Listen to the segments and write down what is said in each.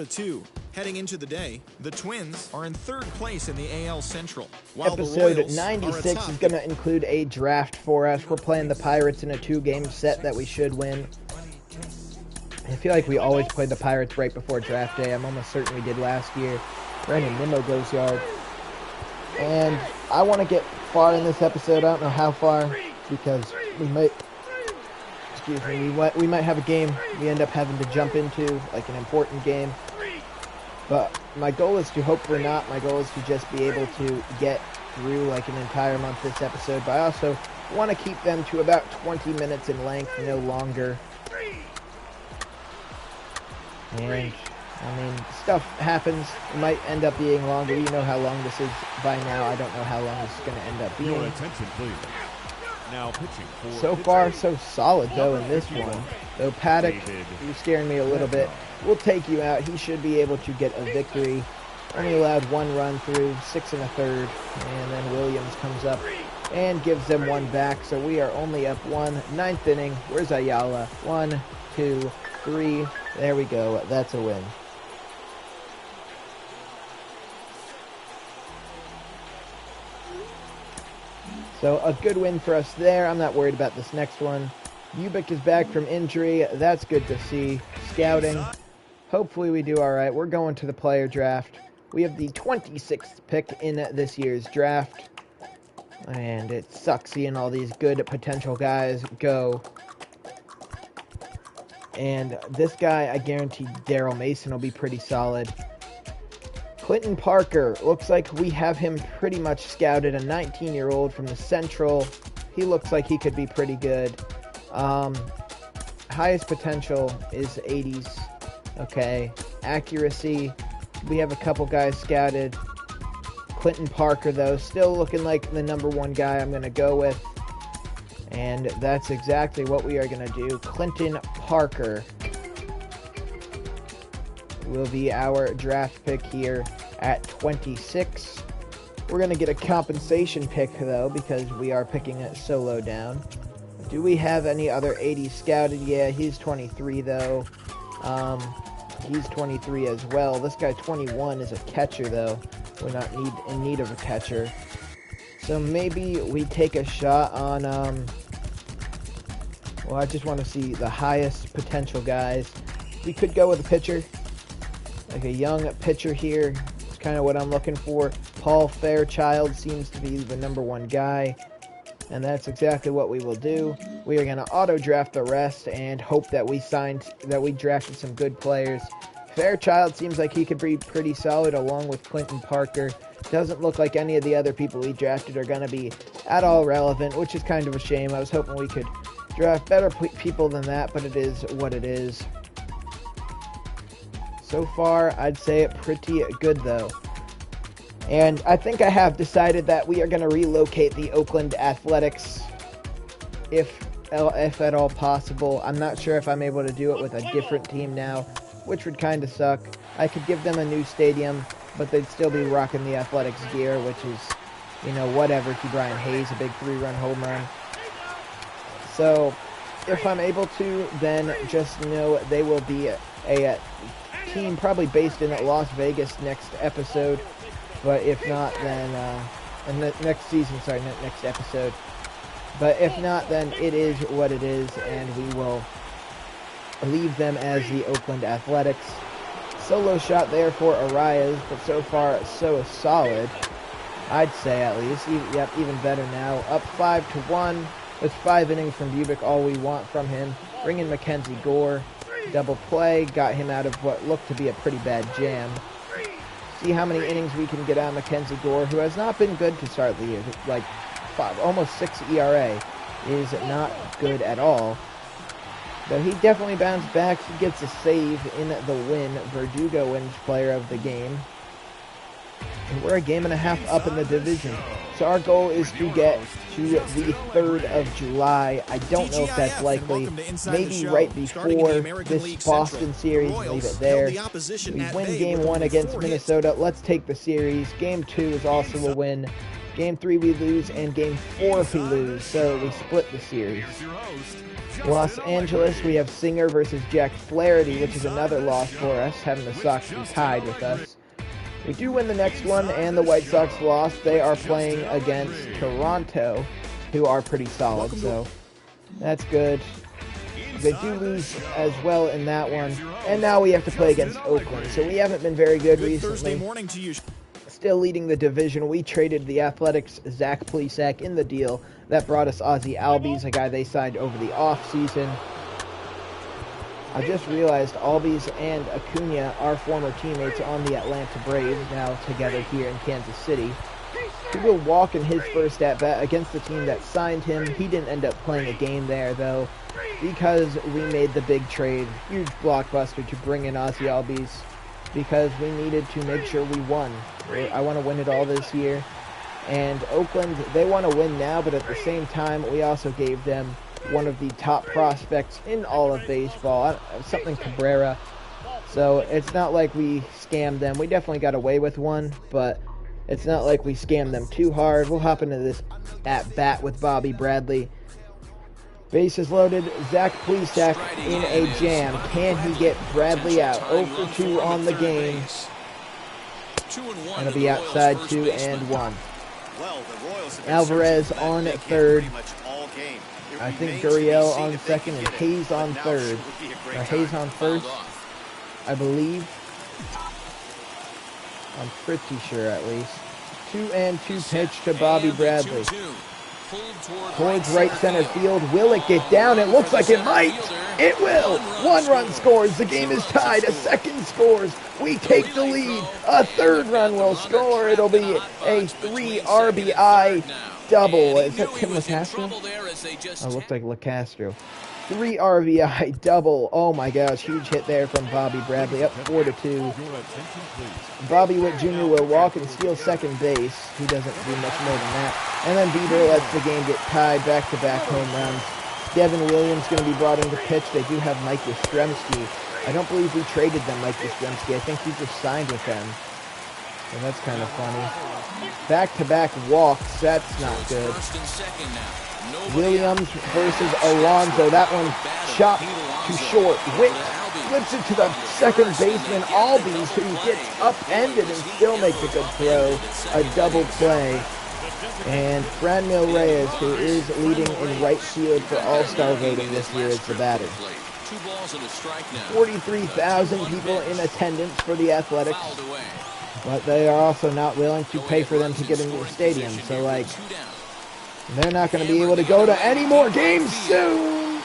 2. Heading into the day, the Twins are in 3rd place in the AL Central. While Episode the Royals 96 is going to include a draft for us. We're playing the Pirates in a 2-game set that we should win. I feel like we always play the Pirates right before draft day. I'm almost certain we did last year. Brandon Nimmo goes yard. And I want to get far in this episode. I don't know how far because we might... we might have a game we end up having to jump into, like an important game. But my goal is to, hopefully not, my goal is to just be able to get through like an entire month this episode. But I also want to keep them to about 20 minutes in length, no longer. And, I mean, stuff happens. It might end up being longer. You know how long this is by now. I don't know how long this is going to end up being. Your attention, please. Now pitching for so far, so solid, though, in this one. Though Paddock, he's scaring me a little bit. We'll take you out. He should be able to get a victory. Only allowed 1 run through, 6 1/3. And then Williams comes up and gives them 1 back. So we are only up 1. 9th inning. Where's Ayala? 1, 2, 3. There we go. That's a win. So a good win for us there. I'm not worried about this next one. Ubik is back from injury. That's good to see. Scouting. Hopefully we do all right. We're going to the player draft. We have the 26th pick in this year's draft. And it sucks seeing all these good potential guys go. And this guy, I guarantee Daryl Mason will be pretty solid. Clinton Parker, looks like we have him pretty much scouted, a 19-year-old from the Central. He looks like he could be pretty good. Highest potential is 80s. Okay. Accuracy, we have a couple guys scouted. Clinton Parker, though, still looking like the #1 guy I'm going to go with. And that's exactly what we are going to do. Clinton Parker will be our draft pick here at 26. We're going to get a compensation pick, though, because we are picking it so low down. Do we have any other 80s scouted? Yeah, he's 23, though. He's 23 as well. This guy, 21, is a catcher, though. We're not in need of a catcher. So maybe we take a shot on... well, I just want to see the highest potential guys. We could go with a pitcher. Like a young pitcher here. It's kind of what I'm looking for. Paul Fairchild seems to be the #1 guy. And that's exactly what we will do. We are going to auto-draft the rest and hope that we drafted some good players. Fairchild seems like he could be pretty solid along with Clinton Parker. Doesn't look like any of the other people we drafted are going to be at all relevant, which is kind of a shame. I was hoping we could draft better people than that, but it is what it is. So far, I'd say it pretty good, though. And I think I have decided that we are going to relocate the Oakland Athletics, if at all possible. I'm not sure if I'm able to do it with a different team now, which would kind of suck. I could give them a new stadium, but they'd still be rocking the Athletics gear, which is, you know, whatever to Brian Hayes, a big 3-run home run. So, if I'm able to, then just know they will be a team probably based in Las Vegas next episode. But if not, then next season, sorry, not next episode. But if not, then it is what it is, and we will leave them as the Oakland Athletics. Solo shot there for Arias, but so far so solid, I'd say at least. Even better now. Up 5-1 with 5 innings from Bubick, all we want from him. Bring in Mackenzie Gore. Double play, got him out of what looked to be a pretty bad jam. See how many innings we can get out of Mackenzie Gore, who has not been good to start the year. Like, almost 6 ERA is not good at all. But he definitely bounced back. He gets a save in the win. Verdugo wins player of the game. And we're a game and a half up in the division. So our goal is to get to the 3rd of July. I don't know if that's likely. Maybe right before this Boston series, leave it there. We win Game 1 against Minnesota. Let's take the series. Game 2 is also a win. Game 3 we lose, and Game 4 we lose, so we split the series. Los Angeles, we have Singer versus Jack Flaherty, which is another loss for us, having the Sox be tied with us. We do win the next one, and the White Sox lost. They are playing against Toronto, who are pretty solid, so that's good. They do lose as well in that one, and now we have to play against Oakland, so we haven't been very good recently. Still leading the division, we traded the Athletics' Zach Plesac in the deal. That brought us Ozzie Albies, a guy they signed over the offseason. I just realized Albies and Acuna are former teammates on the Atlanta Braves, now together here in Kansas City. He will walk in his first at-bat against the team that signed him. He didn't end up playing a game there, though, because we made the big trade, huge blockbuster, to bring in Ozzie Albies, because we needed to make sure we won. I want to win it all this year. And Oakland, they want to win now, but at the same time, we also gave them one of the top prospects in all of baseball, something Cabrera. So it's not like we scammed them. We definitely got away with one, but it's not like we scammed them too hard. We'll hop into this at-bat with Bobby Bradley. Bases loaded, Zach Plesac in a jam. Can he get Bradley out? 0 for 2 on the game. It'll be outside 2-1. Alvarez on third. I think Gurriel on second and Hayes on third. Or Hayes on first, I believe. I'm pretty sure at least. 2-2 pitch to Bobby Bradley. Towards right center field. Will it get down? It looks like it might. It will. 1 run scores. The game is tied. A second scores. We take the lead. A third run will score. It'll be a 3 RBI double. Is that Tim LeCastro? Oh, looks like LeCastro. 3 RBI double. Oh my gosh, huge hit there from Bobby Bradley. Up 4-2. Bobby Witt Jr. will walk and steal second base. He doesn't do much more than that. And then Bieber lets the game get tied. Back-to-back home runs. Devin Williams going to be brought in to pitch. They do have Mike Yastrzemski. I don't believe we traded them Mike Yastrzemski. I think he just signed with them. So that's kind of funny. Back-to-back walks. That's not good. Williams versus Alonso. That one chopped too short. Witt flips it to the second baseman, Albies, who gets upended and still makes a good throw. A double play. And Franmil Reyes, who is leading in right field for All-Star voting this year, is the batter. 43,000 people in attendance for the Athletics. But they are also not willing to pay for them to get into the stadium. So, like, they're not going to be able to go to any more games soon.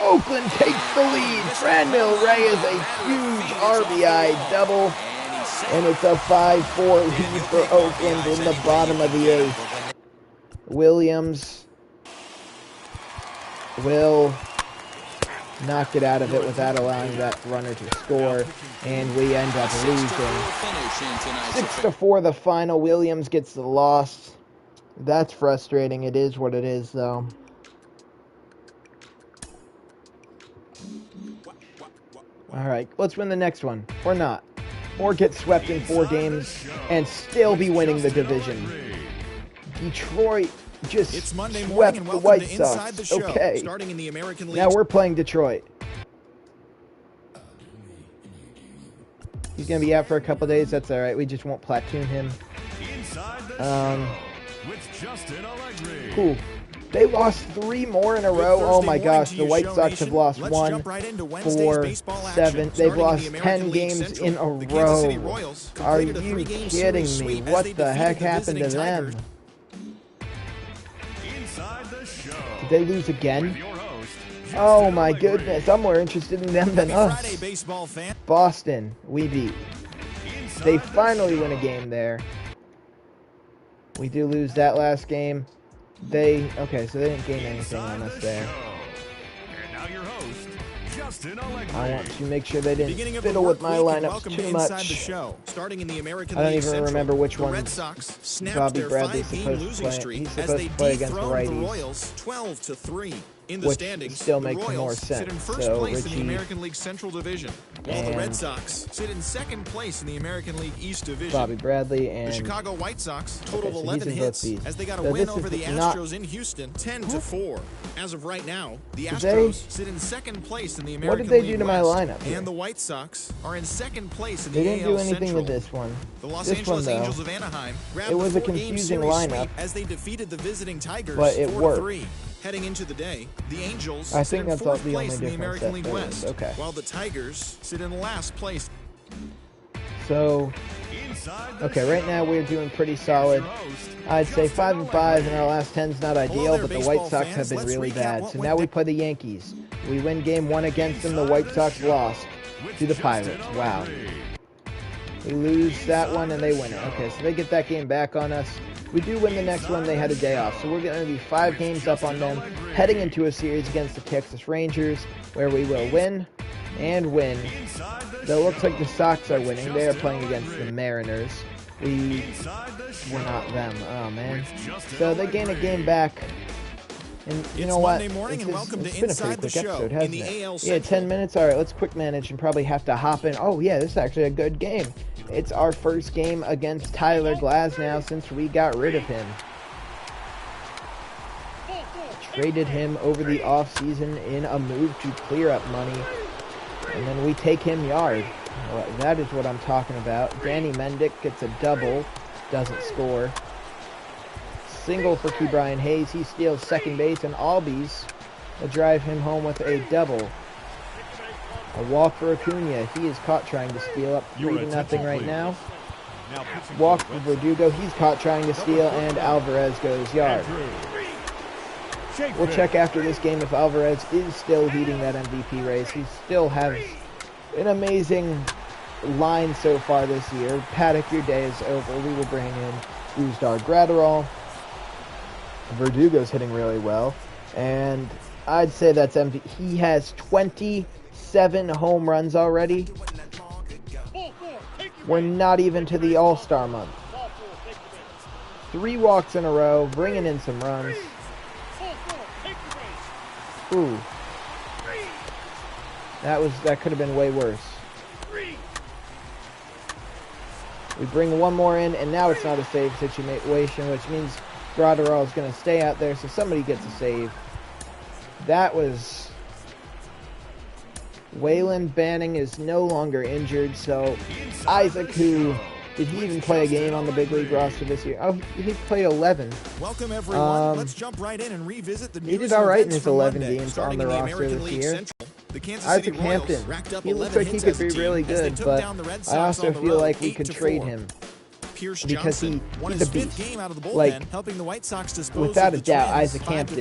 Oakland takes the lead. Franmil Reyes, a huge RBI double. And it's a 5-4 lead for Oakland in the bottom of the 8th. Williams will knock it out of it without allowing that runner to score. And we end up losing. 6-4 the final. Williams gets the loss. That's frustrating. It is what it is, though. Alright, let's win the next one. Or not. Or get swept in 4 games and still be winning the division. Detroit just swept the White Sox. Okay. Now we're playing Detroit. He's going to be out for a couple days. That's alright. We just won't platoon him. Cool. They lost 3 more in a row. Oh my gosh, the White Sox have lost 1, 4, 7. They've lost 10 games in a row. Are you kidding me? What the heck happened to them? Did they lose again? Oh my goodness, I'm more interested in them than us. Boston, we beat. They finally win a game there. We do lose that last game. Okay, so they didn't gain anything on us there. I want to make sure they didn't fiddle with my lineups too much. I don't even remember which one Bobby Bradley's supposed to play. He's supposed to play against the righties. In the which standings, still the makes more Royals sense. sit in first So place in the Richie American League Central Division, while the Red Sox sit in second place in the American League East Division. Bobby Bradley and The Chicago White Sox totaled so 11 he's in hits both these. as they got a So win this over is the not- Astros in Houston, 10-4. As of right now, the Did Astros they- sit in second place in the What American did they League do to my West, lineup here? and the White Sox are in second place in They the didn't AL do anything Central. with this one. The Los This Angeles one, though, Angels of Anaheim grabbed it was the a 4-game confusing series lineup, sweep as they defeated the visiting Tigers but it 4-3. Heading into the day, the Angels I sit think in that's fourth the only place in the difference American that League there is. West, Okay. while the Tigers sit in last place. So, okay, right now we're doing pretty solid. I'd say 5-5 in our last 10 is not ideal, there, but the White baseball Sox fans. have been Let's really recap bad. what So went now we down. play the Yankees. We win game 1 against them. The White Sox lost to the Pirates. Wow. We lose that one and they win it. Okay, so they get that game back on us. We do win the next one. They had a day off. So we're going to be 5 games up on them, heading into a series against the Texas Rangers, where we will win and win. So it looks like the Sox are winning. They are playing against the Mariners. We're not them. Oh, man. So they gain a game back. And you know what? Monday morning and welcome It's to been a Inside pretty the quick Show episode, in hasn't the it? AL Yeah, 10 Central. minutes. All right, let's quick manage and probably have to hop in. Oh, yeah, this is actually a good game. It's our first game against Tyler Glasnow since we got rid of him. Traded him over the offseason in a move to clear up money. And then we take him yard. Well, that is what I'm talking about. Danny Mendick gets a double. Doesn't score. Single for Key Brian Hayes. He steals second base, and Albies will drive him home with a double. A walk for Acuna. He is caught trying to steal up 3-0 right now. Walk for Verdugo. He's caught trying to steal, and Alvarez goes yard. We'll check after this game if Alvarez is still leading that MVP race. He still has an amazing line so far this year. Paddock, your day is over. We will bring in Uzdar Gratterall. Verdugo's hitting really well. And I'd say that's MVP. He has 27 home runs already. We're not even to the All-Star month. 3 walks in a row, bringing in some runs. Ooh. That could have been way worse. We bring one more in, and now it's not a save situation, which means Gratterall is going to stay out there, so somebody gets a save. That was... Waylon Banning is no longer injured, so Isaac, who... Did he even play a game on the big league roster this year? Oh, he played 11. Welcome everyone. Let's jump right in and revisit the news. He did all right in his from 11 Monday. games Starting on the in roster American this League year. Central, the Kansas Isaac City Royals Hampton. racked up He looks 11 like he hits could as a be team really as they good, took but down the Red I Sox also on the feel road, like we could 8-4. trade him. Pierce Because Johnson won he's his a 5th beast. game out of the bullpen, Like, helping the White Sox dispose without of a the doubt, Twins Isaac 5-3. Hampton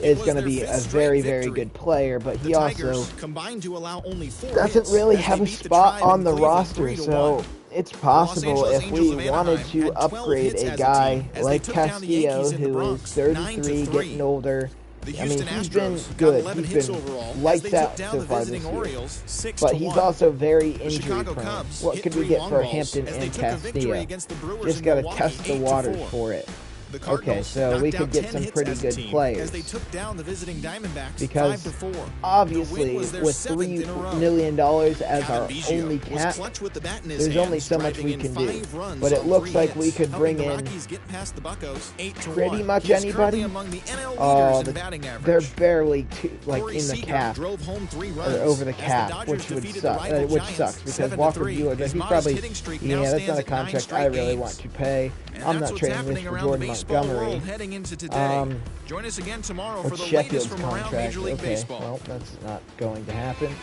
It is was going to their be 5th a straight very, victory. very good player, but The he Tigers also combined to allow only 4 doesn't hits really as have they a beat the spot Tribe on in the Cleveland roster, 3-1. so it's Los possible Angeles if Angels we of Anaheim wanted to had 12 upgrade hits a as a guy team as they like took down the Castillo, Yankees in the who is Bronx, 33, 9-3. getting older. The I mean, Houston he's Astros been got good. 11 He's hits been overall as lights they took out down so the far this visiting year. Orioles 6-1. But he's also very The injury Chicago prone. Cubs What hit could we 3 get long for balls Hampton as and they took a victory Castillo? against the Brewers Just in got to Milwaukee, test the waters 8-4. for it. The Okay, Cardinals so we knocked could out get 10 some hits pretty as a good team players. as they took down the visiting Diamondbacks Because 5-4. obviously, The win was their with 7th $3 in a row. million as Kevin our Biggio only was cap, clutch with the bat in his there's only hands, so much driving we in can do. 5 runs But it on looks 3 like we hits, could helping bring the in Rockies get past the Buccos 8-1. pretty much He is anybody. currently among the NL leaders Oh, in batting average. they're barely Corey in the Seager cap. drove home 3 runs Or over the as cap, Dodgers which would defeated suck. the rival Which Giants sucks because 7-3. Walker Buehler, His he modest probably, hitting streak now that's not stands a at 9 contract straight I really games. want to pay. And I'm that's not what's trading happening this for around the Jordan baseball Montgomery. world heading into today. Join us again tomorrow for What's the Sheffield's latest from around contract? Major League Okay, Baseball. well, that's not going to happen.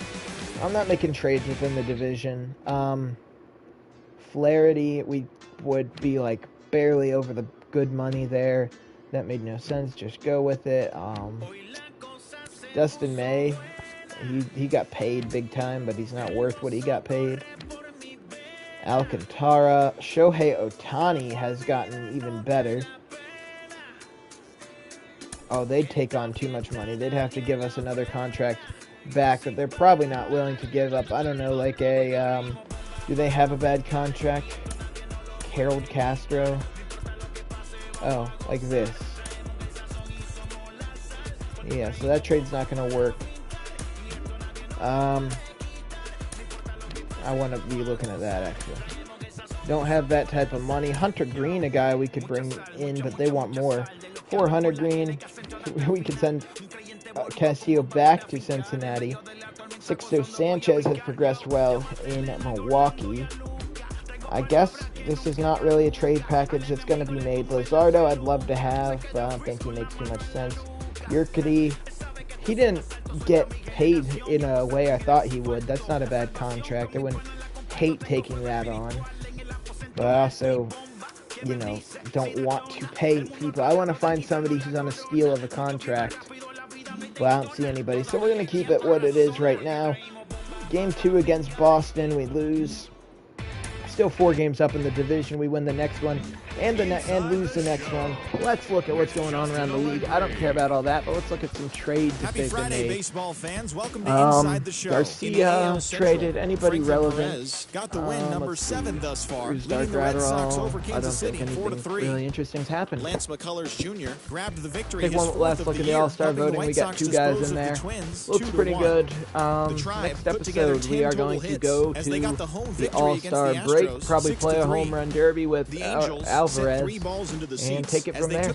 I'm not making trades within the division. Flaherty, we would be like barely over the good money there. That made no sense. Just go with it. Dustin May, he got paid big time, but he's not worth what he got paid. Alcantara, Shohei Ohtani has gotten even better. Oh, they'd take on too much money. They'd have to give us another contract back that they're probably not willing to give up. I don't know, like a, do they have a bad contract? Harold Castro? Oh, like this. Yeah, so that trade's not going to work. I want to be looking at that, actually. Don't have that type of money. Hunter Green, a guy we could bring in, but they want more. 400 Green, we could send Castillo back to Cincinnati. Sixto Sanchez has progressed well in Milwaukee. I guess this is not really a trade package that's going to be made. Luzardo, I'd love to have, but I don't think he makes too much sense. Urquidy, he didn't get paid in a way I thought he would. That's not a bad contract. I wouldn't hate taking that on. But I also, you know, don't want to pay people. I want to find somebody who's on a steal of a contract. Well, I don't see anybody. So we're going to keep it what it is right now. Game 2 against Boston, we lose. Still 4 games up in the division. We win the next one and lose the next one. Let's look at what's going on around the league. I don't care about all that, but let's look at some trades that they've been made. Baseball fans. Welcome to Inside the Show. Garcia traded. Anybody relevant? Got the win, number 7 thus far. Leading the Red Sox over Kansas City, 4-3. I don't think anything really interesting's happened. Lance McCullers Jr. grabbed the victory. Take one last look at the All-Star voting. We got 2 guys in there. Looks pretty good. Next episode, we are going to go to the All-Star break. Probably play a home run derby with Alvarez and take it from there.